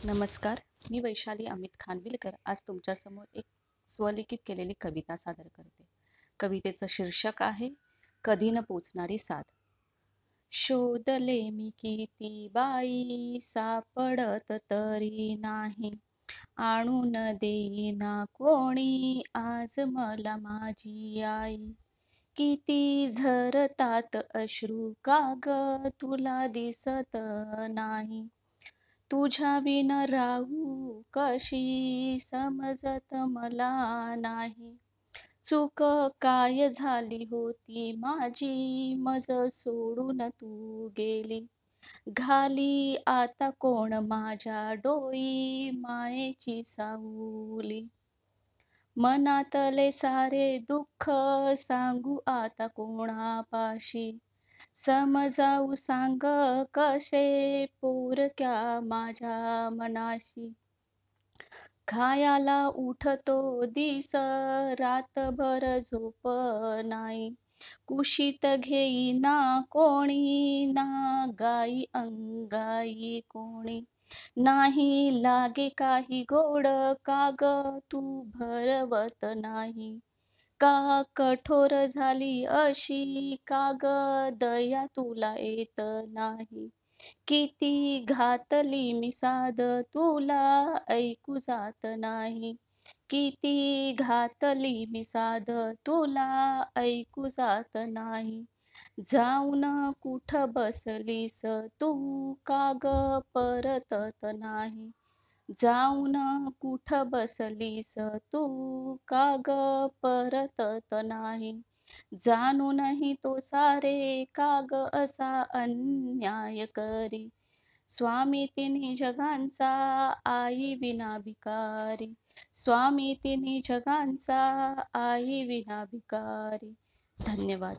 नमस्कार. मी वैशाली अमित खानविलकर आज तुमच्यासमोर एक स्वलिखित केलेली कविता सादर करते. कवितेचं शीर्षक आहे कधी न पोचणारी साथ. शोधले मी किती बाई सापडत तरी नाही, आणून देईना कोणी आज मला माझी आई. किती झरतात अश्रू का ग तुला दिसत नाही, तुझ्या बिन राहू कशी समजत मला नाही. चूक काय झाली होती माझी मज सोडून तू गेली, घाली आता कोण माझ्या डोई मायेची सावली. मनातले सारे दुःख सांगू आता कोणापाशी, समजावू सांग कसे पोरक्या माझ्या मनाशी. खायाला उठतो दिस रातभर झोप नाही, कुशीत घेईना कोणी ना गाई अंगाई कोणी. नाही लागे काही गोड का ग तू भरवत नाही, का कठोर झाली अशी का ग दया तुला येत नाही. किती घातली मी साद तुला ऐकू जात नाही, किती घातली मी साद तुला ऐकू जात नाही. जाऊन कुठं बसलीस तू का ग परतत नाही, जाऊन कुठं बसलीस तू का ग परतत नाही. जाणूनही तो सारे का ग असा अन्याय करी, स्वामी तिन्ही जगांचा आई विना भिकारी, स्वामी तिन्ही जगांचा आई विना भिकारी. धन्यवाद.